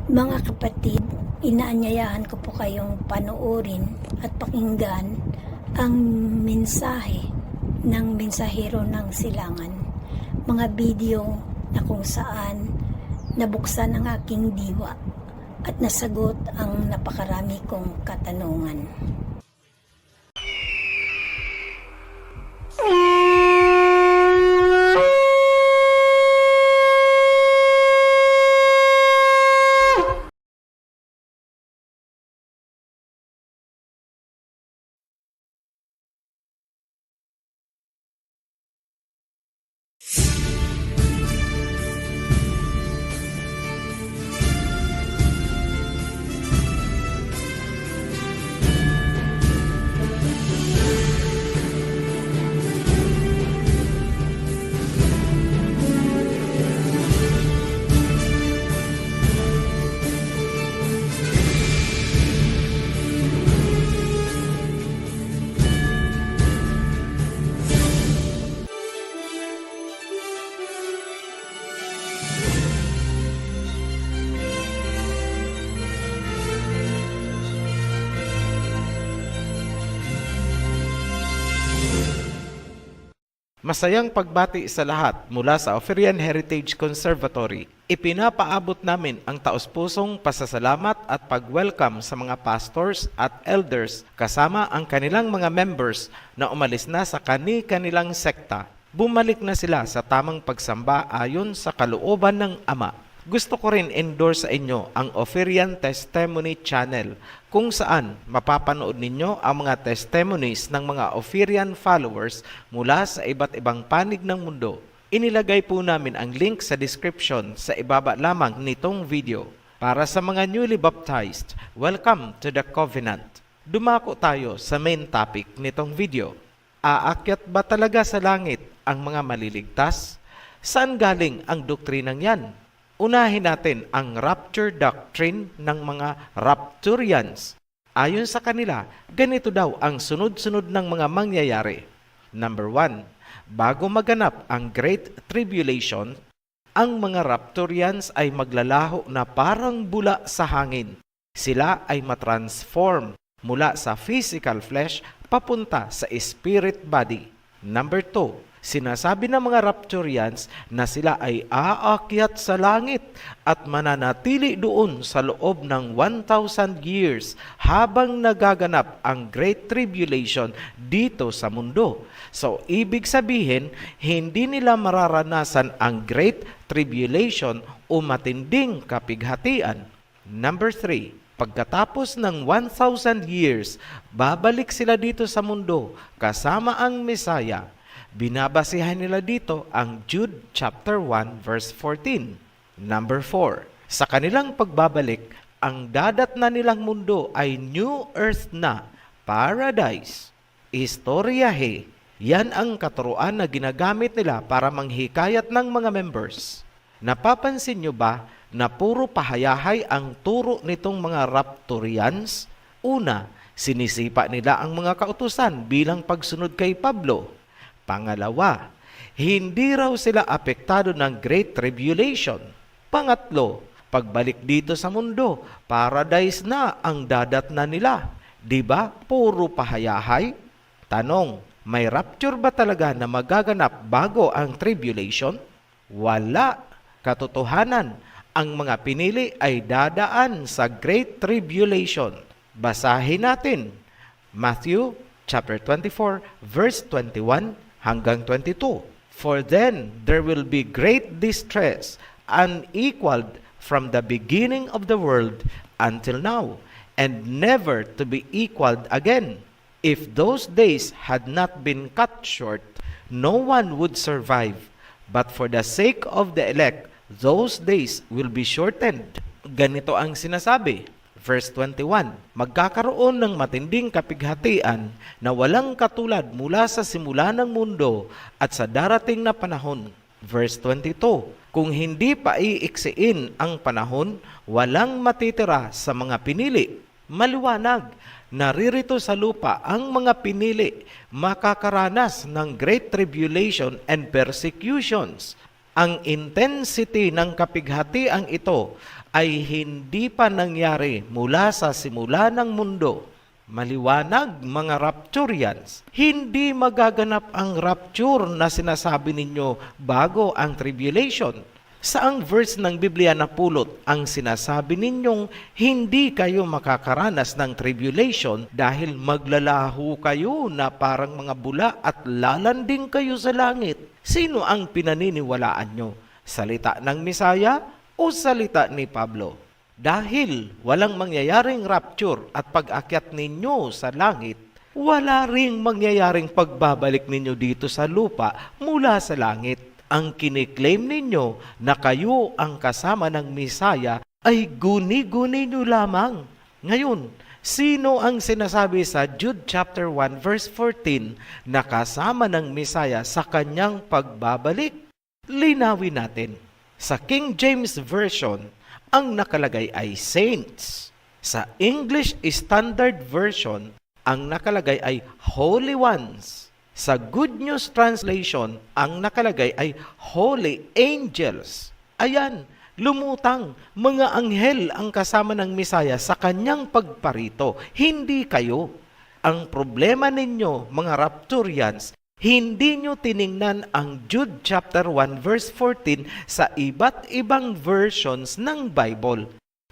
Mga kapatid, inaanyayahan ko po kayong panoorin at pakinggan ang mensahe ng mensahero ng silangan. Mga video na kung saan nabuksan ang aking diwa at nasagot ang napakarami kong katanungan. Masayang pagbati sa lahat mula sa Oferian Heritage Conservatory. Ipinapaabot namin ang taos-pusong pasasalamat at pag-welcome sa mga pastors at elders kasama ang kanilang mga members na umalis na sa kani-kanilang sekta. Bumalik na sila sa tamang pagsamba ayon sa kalooban ng Ama. Gusto ko rin endorse sa inyo ang Oferian Testimony Channel kung saan mapapanood ninyo ang mga testimonies ng mga Oferian followers mula sa iba't ibang panig ng mundo. Inilagay po namin ang link sa description sa ibaba lamang nitong video. Para sa mga newly baptized, welcome to the Covenant. Dumako tayo sa main topic nitong video. Aakyat ba talaga sa langit ang mga maliligtas? Saan galing ang doktrinang yan? Unahin natin ang rapture doctrine ng mga Rapturians. Ayon sa kanila, ganito daw ang sunod-sunod ng mga mangyayari. Number 1, bago maganap ang Great Tribulation, ang mga Rapturians ay maglalaho na parang bula sa hangin. Sila ay matransform mula sa physical flesh papunta sa spirit body. Number 2, sinasabi ng mga Rapturians na sila ay aakyat sa langit at mananatili doon sa loob ng 1,000 years habang nagaganap ang Great Tribulation dito sa mundo. So, ibig sabihin, hindi nila mararanasan ang Great Tribulation o matinding kapighatian. Number 3, pagkatapos ng 1,000 years, babalik sila dito sa mundo kasama ang Messiah. Binabasihan nila dito ang Jude chapter 1 verse 14. Number 4, sa kanilang pagbabalik, ang dadatnan nilang mundo ay new earth na, paradise. Istoryahe, yan ang katuruan na ginagamit nila para manghikayat ng mga members. Napapansin nyo ba na puro pahayahay ang turo nitong mga Rapturians? Una, sinisipa nila ang mga kautusan bilang pagsunod kay Pablo. Pangalawa, hindi raw sila apektado ng Great Tribulation. Pangatlo, pagbalik dito sa mundo, paradise na ang dadatnan nila. Diba? Puro pahayahay. Tanong, may rapture ba talaga na magaganap bago ang tribulation? Wala. Katotohanan, ang mga pinili ay dadaan sa Great Tribulation. Basahin natin. Matthew chapter 24 verse 21 hanggang 22. For then there will be great distress, unequaled from the beginning of the world until now, and never to be equaled again. If those days had not been cut short, no one would survive. But for the sake of the elect, those days will be shortened. Ganito ang sinasabi. Verse 21, magkakaroon ng matinding kapighatian na walang katulad mula sa simula ng mundo at sa darating na panahon. Verse 22, kung hindi pa iiksiin ang panahon, walang matitira sa mga pinili. Maliwanag, naririto sa lupa ang mga pinili, makakaranas ng great tribulation and persecutions. Ang intensity ng kapighatiang ito ay hindi pa nangyari mula sa simula ng mundo. Maliwanag, mga Rapturians, hindi magaganap ang rapture na sinasabi ninyo bago ang tribulation. Saang verse ng Biblia na pulot ang sinasabi ninyong hindi kayo makakaranas ng tribulation dahil maglalaho kayo na parang mga bula at lalanding kayo sa langit? Sino ang pinaniniwalaan nyo? Salita ng Misaya o salita ni Pablo? Dahil walang mangyayaring rapture at pag-akyat ninyo sa langit, wala ring mangyayaring pagbabalik ninyo dito sa lupa mula sa langit. Ang kiniklaim ninyo na kayo ang kasama ng Misaya ay guni-guni nyo lamang. Ngayon, sino ang sinasabi sa Jude chapter 1 verse 14 na kasama ng Misaya sa kanyang pagbabalik? Linawin natin. Sa King James Version, ang nakalagay ay saints. Sa English Standard Version, ang nakalagay ay holy ones. Sa Good News Translation, ang nakalagay ay holy angels. Ayan, lumutang, mga anghel ang kasama ng Misaya sa kanyang pagparito, hindi kayo. Ang problema ninyo, mga Rapturians, hindi nyo tiningnan ang Jude chapter 1 verse 14 sa iba't ibang versions ng Bible.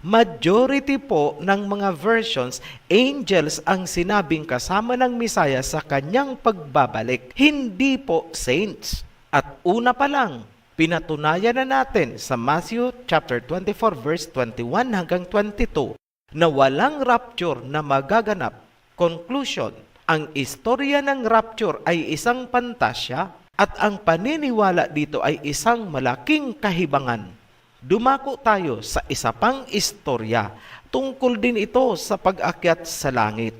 Majority po ng mga versions, angels ang sinabing kasama ng Misaya sa kanyang pagbabalik, hindi po saints. At una pa lang, pinatunayan na natin sa Matthew chapter 24 verse 21 hanggang 22 na walang rapture na magaganap. Conclusion, ang istorya ng rapture ay isang pantasya at ang paniniwala dito ay isang malaking kahibangan. Dumako tayo sa isa pang istorya. Tungkol din ito sa pag-akyat sa langit.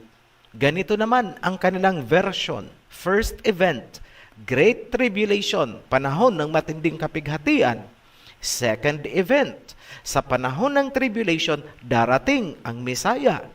Ganito naman ang kanilang version. First event, Great Tribulation, panahon ng matinding kapighatian. Second event, sa panahon ng tribulation, darating ang Misaya.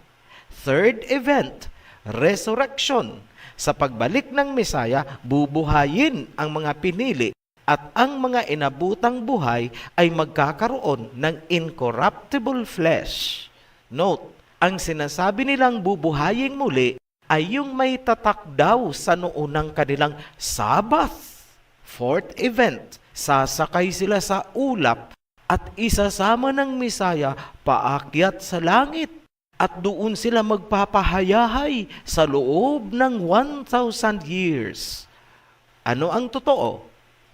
Third event, Resurrection. Sa pagbalik ng Misaya, bubuhayin ang mga pinili at ang mga inabutang buhay ay magkakaroon ng incorruptible flesh. Note, ang sinasabi nilang bubuhayin muli ay yung may tatak daw sa noon ng kanilang Sabbath. Fourth event, sasakay sila sa ulap at isasama ng Misaya paakyat sa langit. At doon sila magpapahayahay sa loob ng 1,000 years. Ano ang totoo?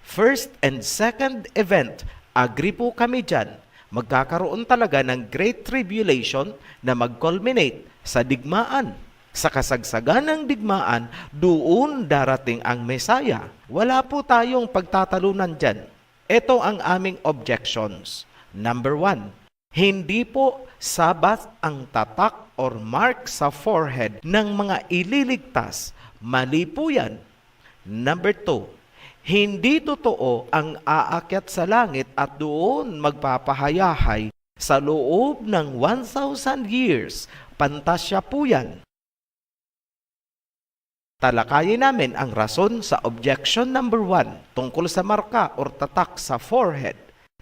First and second event, agree po kami dyan. Magkakaroon talaga ng Great Tribulation na mag-culminate sa digmaan. Sa kasagsagan ng digmaan, doon darating ang Mesaya. Wala po tayong pagtatalunan dyan. Ito ang aming objections. Number 1, hindi po Sabbath ang tatak or mark sa forehead ng mga ililigtas. Mali po yan. Number 2, hindi totoo ang aakyat sa langit at doon magpapahayahay sa loob ng 1,000 years. Pantasya po yan. Talakayin namin ang rason sa objection number 1 tungkol sa marka or tatak sa forehead.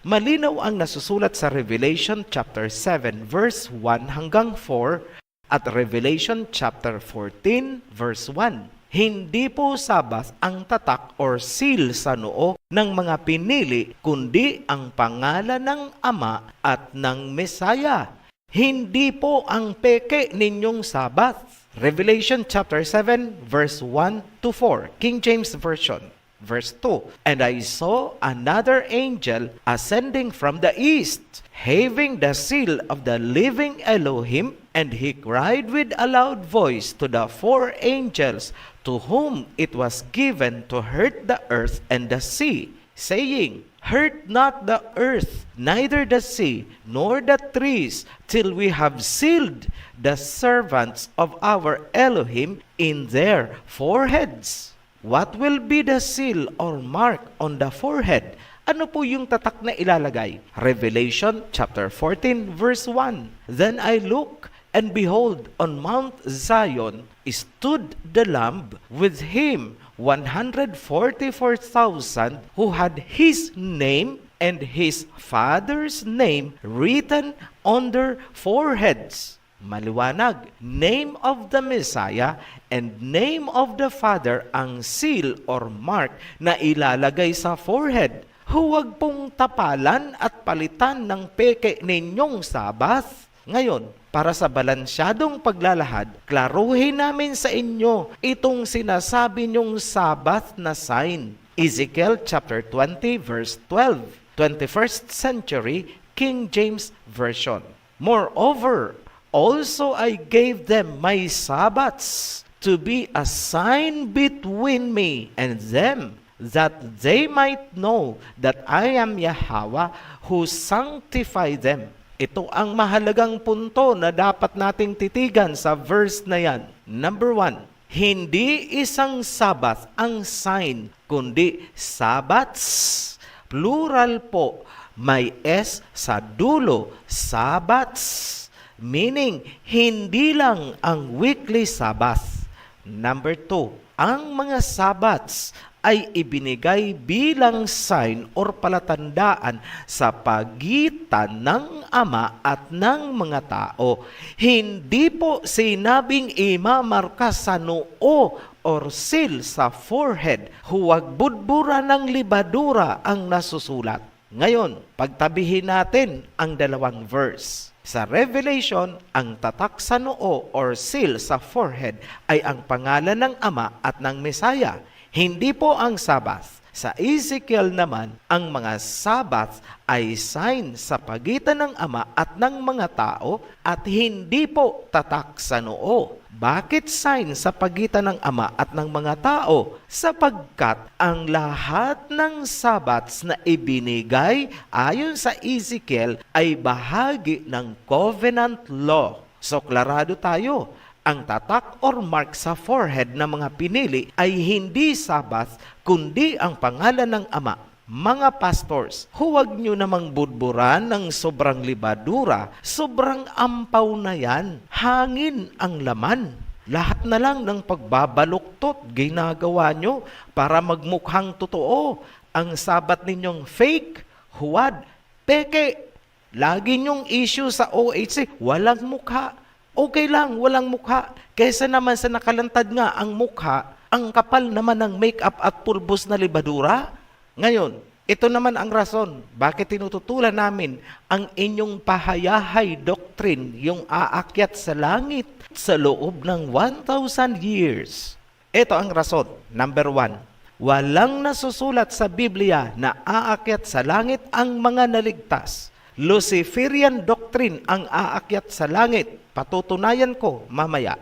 Malinaw ang nasusulat sa Revelation chapter 7 verse 1 hanggang 4 at Revelation chapter 14 verse 1. Hindi po Sabbath ang tatak or seal sa noo ng mga pinili, kundi ang pangalan ng Ama at ng Mesaya. Hindi po ang peke ninyong Sabbath. Revelation chapter 7 verse 1 to 4, King James Version. Verse 2, and I saw another angel ascending from the east, having the seal of the living Elohim, and he cried with a loud voice to the 4 angels to whom it was given to hurt the earth and the sea, saying, hurt not the earth, neither the sea, nor the trees, till we have sealed the servants of our Elohim in their foreheads. What will be the seal or mark on the forehead? Ano po yung tatak na ilalagay? Revelation chapter 14 verse 1. Then I looked, and behold, on Mount Zion stood the Lamb, with him 144,000 who had his name and his father's name written on their foreheads. Maliwanag, name of the Messiah and name of the Father ang seal or mark na ilalagay sa forehead. Huwag pong tapalan at palitan ng peke ninyong Sabath. Ngayon, para sa balansyadong paglalahad, klaruhin namin sa inyo itong sinasabi niyong Sabath na sign. Ezekiel chapter 20 verse 12, 21st century King James Version. Moreover, also I gave them my Sabbaths to be a sign between me and them, that they might know that I am Yahweh who sanctify them. Ito ang mahalagang punto na dapat nating titigan sa verse na yan. Number 1, hindi isang Sabbath ang sign, kundi Sabbaths. Plural po, may S sa dulo, Sabbaths. Meaning, hindi lang ang weekly Sabbath. Number 2, ang mga Sabbaths ay ibinigay bilang sign or palatandaan sa pagitan ng Ama at ng mga tao. Hindi po sinabing imamarka sa noo or seal sa forehead. Huwag budbura ng libadura ang nasusulat. Ngayon, pagtabihin natin ang dalawang verse. Sa Revelation, ang tatak sa noo or seal sa forehead ay ang pangalan ng Ama at ng Messiah. Hindi po ang Sabbath. Sa Ezekiel naman, ang mga Sabbath ay sign sa pagitan ng Ama at ng mga tao at hindi po tatak sa noo. Bakit sign sa pagitan ng Ama at ng mga tao? Sapagkat ang lahat ng Sabbaths na ibinigay ayon sa Ezekiel ay bahagi ng covenant law. So, klarado tayo. Ang tatak or mark sa forehead ng mga pinili ay hindi Sabbath, kundi ang pangalan ng Ama. Mga pastors, huwag nyo namang budburan ng sobrang libadura, sobrang ampaw na yan. Hangin ang laman. Lahat na lang ng pagbabaluktot ginagawa nyo para magmukhang totoo. Ang Sabat ninyong fake, huwad, peke. Lagi nyong issue sa OHC, walang mukha. Okay lang, walang mukha. Kesa naman sa nakalantad nga ang mukha, ang kapal naman ng make-up at pulbos na libadura. Ngayon, ito naman ang rason bakit tinututulan namin ang inyong pahayahay doctrine, yung aakyat sa langit sa loob ng 1,000 years. Ito ang rason. Number 1, walang nasusulat sa Biblia na aakyat sa langit ang mga naligtas. Luciferian doctrine ang aakyat sa langit. Patutunayan ko mamaya.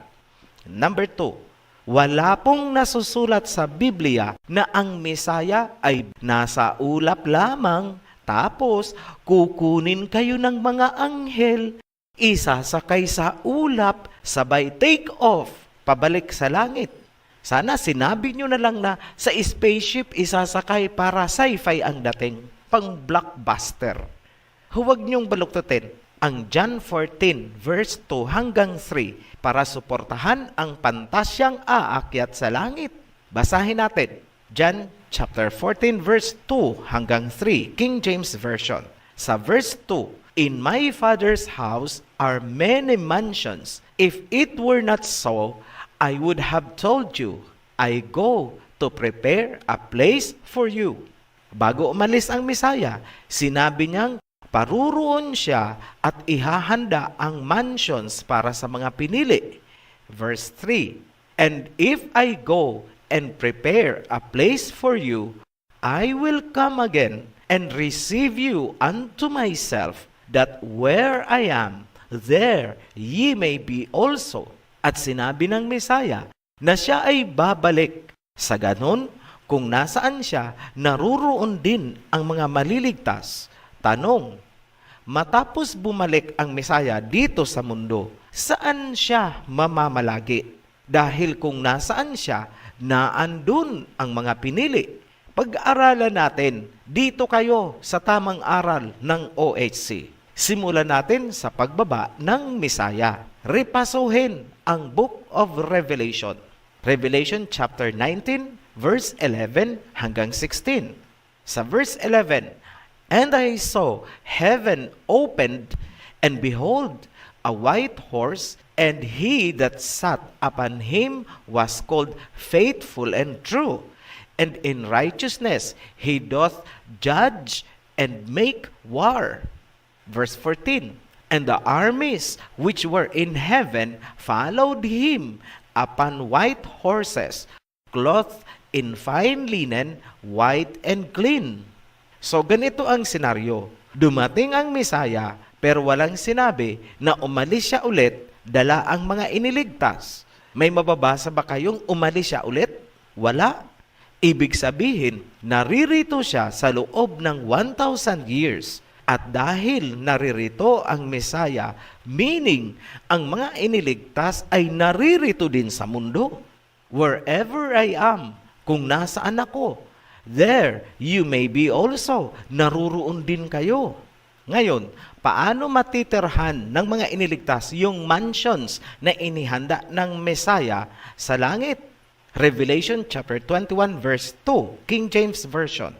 Number 2, wala pong nasusulat sa Biblia na ang Mesaya ay nasa ulap lamang, tapos kukunin kayo ng mga anghel, isasakay sa ulap, sabay take off, pabalik sa langit. Sana sinabi nyo na lang na sa spaceship isasakay para sci-fi ang dating, pang blockbuster. Huwag nyong baluktutin ang John 14 verse 2 hanggang 3 para suportahan ang pantasyang aakyat sa langit. Basahin natin. John chapter 14 verse 2 hanggang 3, King James Version. Sa verse 2, in my Father's house are many mansions. If it were not so, I would have told you, I go to prepare a place for you. Bago umalis ang Mesaya, sinabi niyang paruroon siya at ihahanda ang mansions para sa mga pinili. Verse 3, and if I go and prepare a place for you, I will come again and receive you unto myself, that where I am, there ye may be also. At sinabi ng Mesaya na siya ay babalik. Sa ganon, kung nasaan siya, naruroon din ang mga maliligtas. Tanong, matapos bumalik ang Mesaya dito sa mundo, saan siya mamamalagi? Dahil kung nasaan siya, naandun ang mga pinili. Pag-aralan natin, dito kayo sa tamang aral ng OHC. Simulan natin sa pagbaba ng Mesaya. Repasuhin ang Book of Revelation. Revelation chapter 19 verse 11 hanggang 16. Sa verse 11, "And I saw heaven opened, and behold, a white horse, and he that sat upon him was called Faithful and True, and in righteousness he doth judge and make war." Verse 14, "And the armies which were in heaven followed him upon white horses, clothed in fine linen, white and clean." So ganito ang senaryo. Dumating ang Mesaya, pero walang sinabi na umalis siya ulit, dala ang mga iniligtas. May mababasa ba kayong umalis siya ulit? Wala. Ibig sabihin, naririto siya sa loob ng 1,000 years. At dahil naririto ang Mesaya, meaning ang mga iniligtas ay naririto din sa mundo. Wherever I am, kung nasaan ako, there you may be also. Naruroon din kayo. Ngayon, paano matitirhan ng mga iniligtas yung mansions na inihanda ng Mesaya sa langit? Revelation chapter 21 verse 2, King James Version.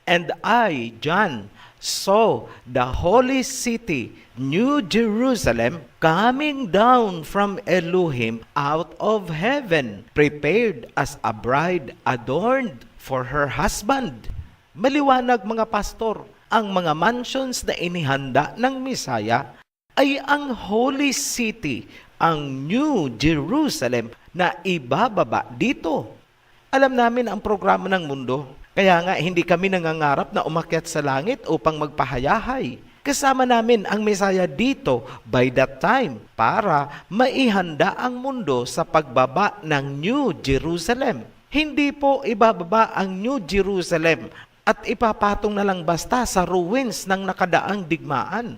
"And I, John, saw the holy city, New Jerusalem, coming down from Elohim out of heaven, prepared as a bride adorned for her husband." Maliwanag mga pastor, ang mga mansions na inihanda ng Mesaya ay ang holy city, ang New Jerusalem na ibababa dito. Alam namin ang programa ng mundo. Kaya nga hindi kami nangangarap na umakyat sa langit upang magpahayahay. Kasama namin ang Mesaya dito by that time para maihanda ang mundo sa pagbaba ng New Jerusalem. Hindi po ibababa ang New Jerusalem at ipapatong na lang basta sa ruins ng nakadaang digmaan.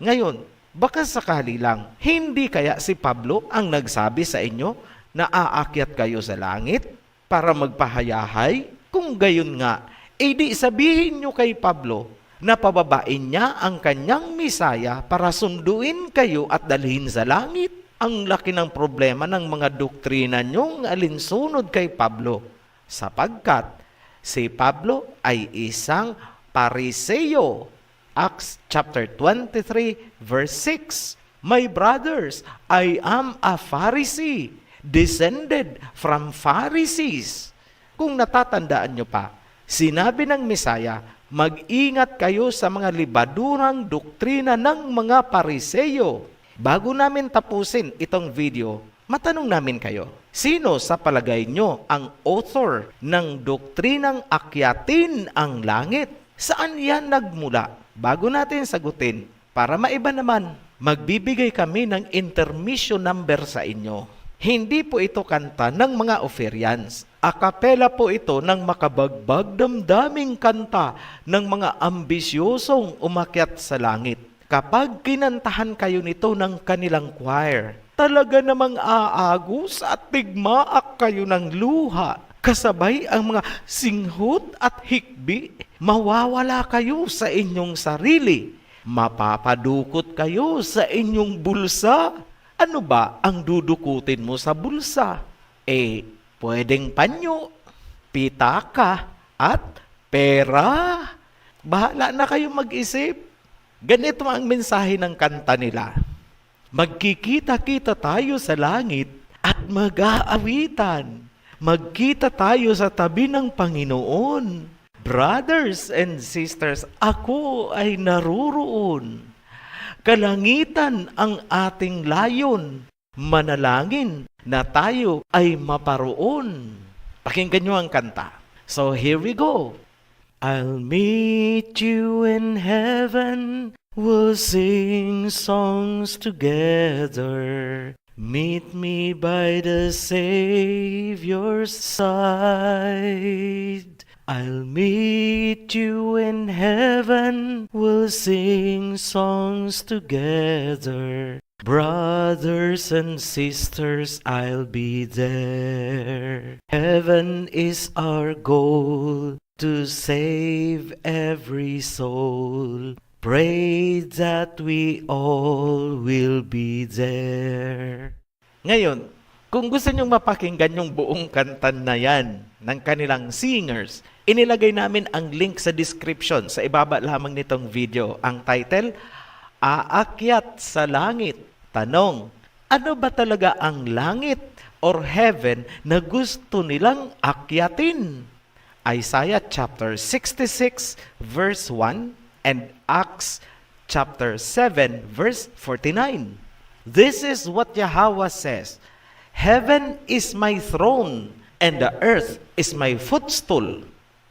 Ngayon, baka sakali lang, hindi kaya si Pablo ang nagsabi sa inyo na aakyat kayo sa langit para magpahayahay? Kung gayon nga, di sabihin nyo kay Pablo na pababain niya ang kanyang Mesaya para sunduin kayo at dalhin sa langit. Ang laki ng problema ng mga doktrina nyong alinsunod kay Pablo, sapagkat si Pablo ay isang Pariseo. Acts chapter 23 verse 6, "My brothers, I am a Pharisee, descended from Pharisees." Kung natatandaan nyo pa, sinabi ng Mesaya, mag-ingat kayo sa mga libadurang doktrina ng mga Pariseo. Bago namin tapusin itong video, matanong namin kayo, sino sa palagay nyo ang author ng doktrinang akyatin ang langit? Saan yan nagmula? Bago natin sagutin, para maiba naman, magbibigay kami ng intermission number sa inyo. Hindi po ito kanta ng mga Oferians. Akapela po ito ng makabagbag damdaming kanta ng mga ambisyosong umakyat sa langit. Kapag kinantahan kayo nito ng kanilang choir, talaga namang aagos at tigmaak kayo ng luha. Kasabay ang mga singhot at hikbi, mawawala kayo sa inyong sarili. Mapapadukot kayo sa inyong bulsa. Ano ba ang dudukutin mo sa bulsa? Pwedeng panyo, pitaka, at pera. Bahala na kayo mag-isip. Ganito ang mensahe ng kanta nila. Magkikita-kita tayo sa langit at mag-aawitan. Magkita tayo sa tabi ng Panginoon. Brothers and sisters, ako ay naruroon. Kalangitan ang ating layon. Manalangin na tayo ay maparoon. Pakinggan nyo ang kanta. So here we go. I'll meet you in heaven. We'll sing songs together. Meet me by the Savior's side. I'll meet you in heaven. We'll sing songs together. Brothers and sisters, I'll be there. Heaven is our goal, to save every soul. Pray that we all will be there. Ngayon, Kung gusto nyong mapakinggan yung buong kanta na yan ng kanilang singers, inilagay namin ang link sa description sa ibaba lamang nitong video. Ang title, Aakyat sa Langit. Tanong, ano ba talaga ang langit or heaven na gusto nilang akyatin? Isaiah chapter 66 verse 1 and Acts chapter 7 verse 49. This is what Yahweh says, Heaven is my throne, and the earth is my footstool.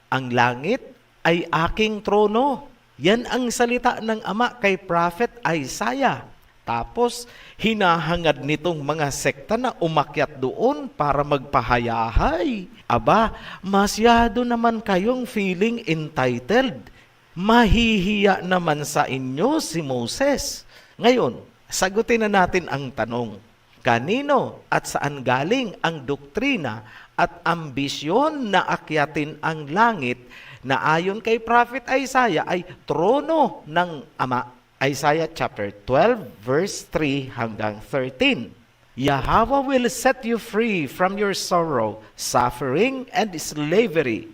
Ang langit ay aking trono. Yan ang salita ng Ama kay Prophet Isaiah. Tapos, hinahangad nitong mga sekta na umakyat doon para magpahayahay. Aba, masyado naman kayong feeling entitled. Mahihiya naman sa inyo si Moses. Ngayon, sagutin na natin ang tanong. Kanino at saan galing ang doktrina at ambisyon na akyatin ang langit na ayon kay Prophet Isaiah ay trono ng Ama? Isaiah chapter 12 verse 3 hanggang 13. Yahweh will set you free from your sorrow, suffering, and slavery.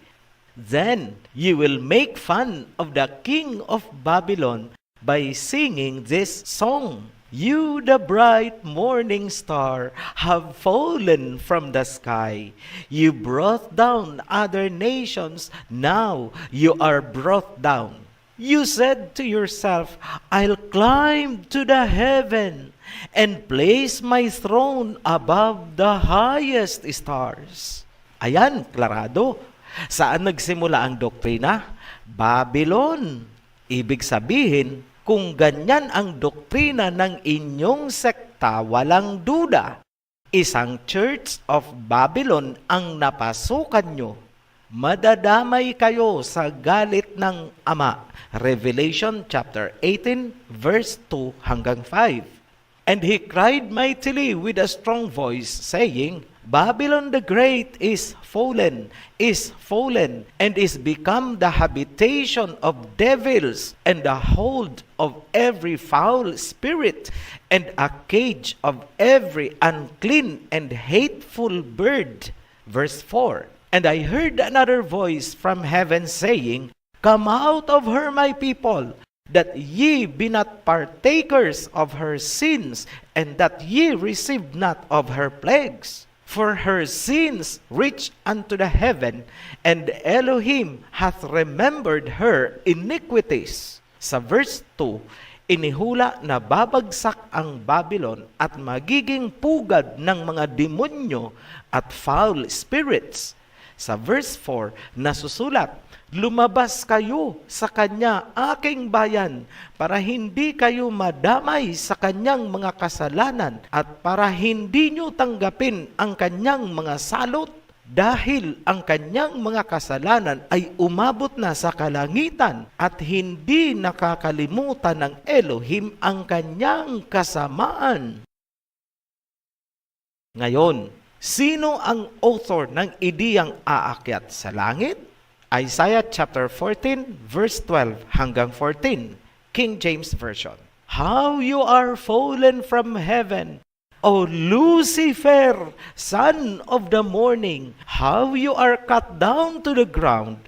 Then you will make fun of the king of Babylon by singing this song. You, the bright morning star, have fallen from the sky. You brought down other nations, now you are brought down. You said to yourself, I'll climb to the heaven and place my throne above the highest stars. Ayan, klarado. Saan nagsimula ang doktrina? Babylon. Ibig sabihin, kung ganyan ang doktrina ng inyong sekta, walang duda, isang Church of Babylon ang napasukan nyo. Madadamay kayo sa galit ng Ama. Revelation chapter 18 verse 2 hanggang 5. And he cried mightily with a strong voice, saying, Babylon the Great is fallen, and is become the habitation of devils, and the hold of every foul spirit, and a cage of every unclean and hateful bird. Verse 4, And I heard another voice from heaven saying, Come out of her, my people, that ye be not partakers of her sins, and that ye receive not of her plagues. For her sins reach unto the heaven, and Elohim hath remembered her iniquities. Sa verse 2, inihula na babagsak ang Babylon at magiging pugad ng mga demonyo at foul spirits. Sa verse 4, nasusulat, Lumabas kayo sa kanya, aking bayan, para hindi kayo madamay sa kanyang mga kasalanan at para hindi nyo tanggapin ang kanyang mga salot dahil ang kanyang mga kasalanan ay umabot na sa kalangitan at hindi nakakalimutan ng Elohim ang kanyang kasamaan. Ngayon, sino ang author ng ideyang aakyat sa langit? Isaiah chapter 14 verse 12 hanggang 14, King James Version. How you are fallen from heaven, O Lucifer, son of the morning! How you are cut down to the ground,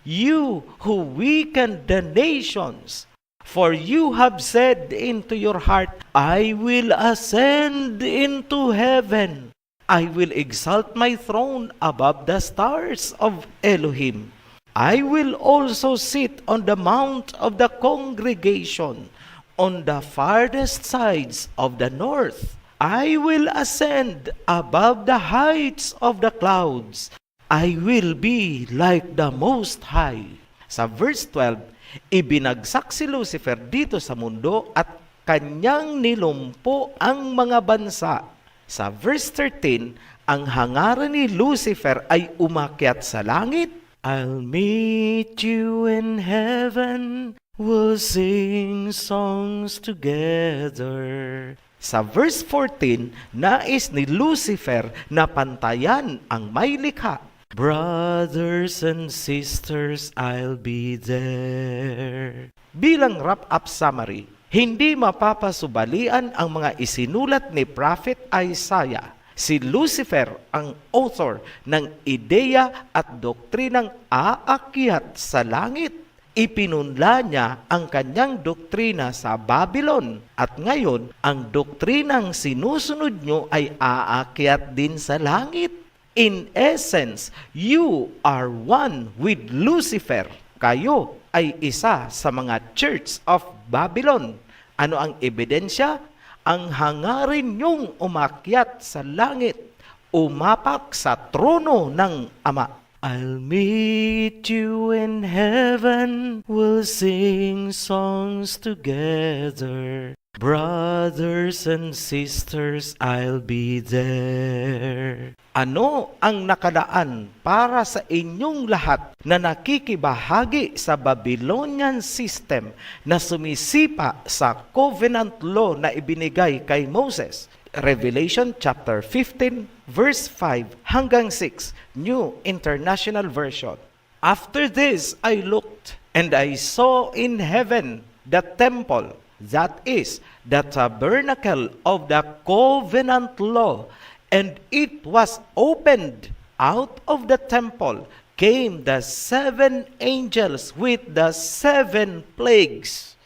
you who weakened the nations! For you have said into your heart, I will ascend into heaven. I will exalt my throne above the stars of Elohim. I will also sit on the mount of the congregation, on the farthest sides of the north. I will ascend above the heights of the clouds. I will be like the Most High. Sa verse 12, ibinagsak si Lucifer dito sa mundo at kanyang nilumpo ang mga bansa. Sa verse 13, ang hangaran ni Lucifer ay umakyat sa langit. I'll meet you in heaven, we'll sing songs together. Sa verse 14, nais ni Lucifer na pantayan ang may likha. Brothers and sisters, I'll be there. Bilang wrap-up summary, hindi mapapasubalian ang mga isinulat ni Prophet Isaiah. Si Lucifer ang author ng ideya at doktrinang aakyat sa langit. Ipinunla niya ang kanyang doktrina sa Babylon at ngayon ang doktrinang sinusunod nyo ay aakyat din sa langit. In essence, you are one with Lucifer. Kayo ay isa sa mga Church of Babylon. Ano ang ebidensya? Ang hangarin niyong umakyat sa langit, umapak sa trono ng Ama. I'll meet you in heaven, we'll sing songs together. Brothers and sisters, I'll be there. Ano ang nakalaan para sa inyong lahat na nakikibahagi sa Babylonian system na sumisipa sa covenant law na ibinigay kay Moses? Revelation chapter 15 verse 5 hanggang 6, New International Version. After this I looked, and I saw in heaven the temple, that is, the tabernacle of the covenant law, and it was opened. Out of the temple came the 7 angels with the 7 plagues.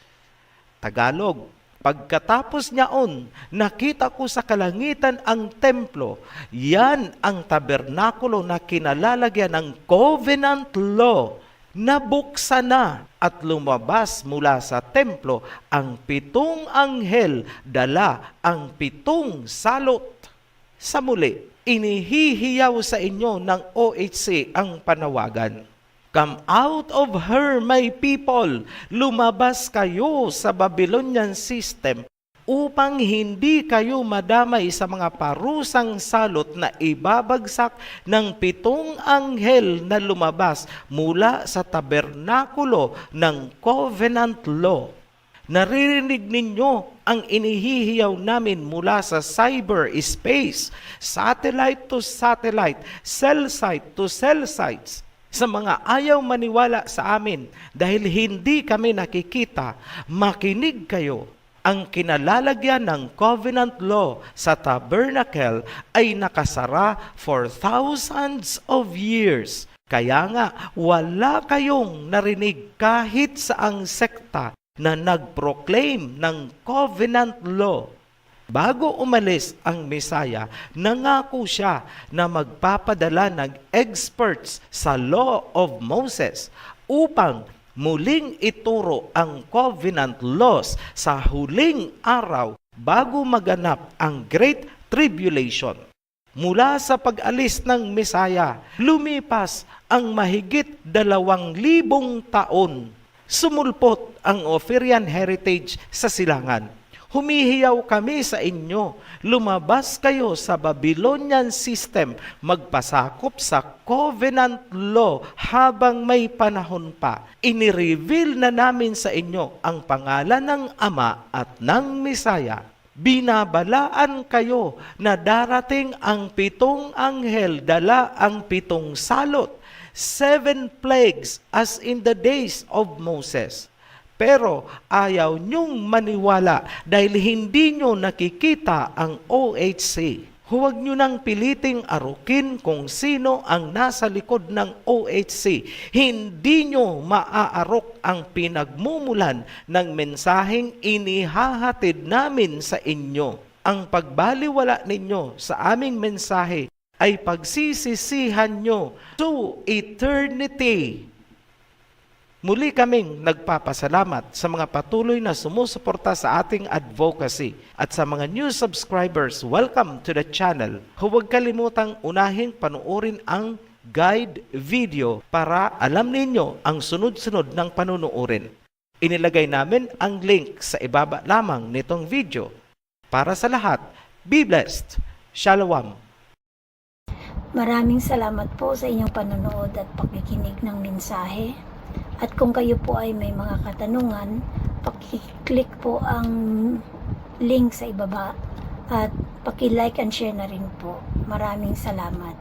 Tagalog, pagkatapos niyaon, nakita ko sa kalangitan ang templo. Yan ang tabernakulo na kinalalagyan ng covenant law. Nabuksan na at lumabas mula sa templo ang 7 anghel, dala ang 7 salot. Sa muli, inihihiyaw sa inyo ng OHC ang panawagan. Come out of her, my people. Lumabas kayo sa Babylonian system upang hindi kayo madamay sa mga parusang salot na ibabagsak ng 7 anghel na lumabas mula sa tabernakulo ng covenant law. Naririnig ninyo ang inihihiyaw namin mula sa cyberspace, satellite to satellite, cell site to cell sites. Sa mga ayaw maniwala sa amin dahil hindi kami nakikita, makinig kayo. Ang kinalalagyan ng covenant law sa tabernacle ay nakasara for thousands of years. Kaya nga, wala kayong narinig kahit saang sekta na nag-proclaim ng covenant law. Bago umalis ang Mesaya, nangako siya na magpapadala ng experts sa Law of Moses upang muling ituro ang covenant laws sa huling araw bago maganap ang Great Tribulation. Mula sa pag-alis ng Mesaya, lumipas ang mahigit 2,000 taon. Sumulpot ang Ophirian heritage sa silangan. Humihiyaw kami sa inyo, lumabas kayo sa Babylonian system, magpasakop sa covenant law habang may panahon pa. Inireveal na namin sa inyo ang pangalan ng Ama at ng Mesaya. Binabalaan kayo na darating ang 7 anghel, dala ang 7 salot, 7 plagues as in the days of Moses. Pero ayaw niyong maniwala dahil hindi niyo nakikita ang OHC. Huwag niyo nang piliting arukin kung sino ang nasa likod ng OHC. Hindi niyo maaarok ang pinagmumulan ng mensaheng inihahatid namin sa inyo. Ang pagbaliwala ninyo sa aming mensahe ay pagsisisihan nyo to eternity. Muli kaming nagpapasalamat sa mga patuloy na sumusuporta sa ating advocacy at sa mga new subscribers, welcome to the channel. Huwag kalimutang unahing panuorin ang guide video para alam ninyo ang sunod-sunod ng panunuorin. Inilagay namin ang link sa ibaba lamang nitong video. Para sa lahat, be blessed. Shalom. Maraming salamat po sa inyong panonood at pakikinig ng mensahe. At kung kayo po ay may mga katanungan, paki-click po ang link sa ibaba at paki-like and share na rin po. Maraming salamat.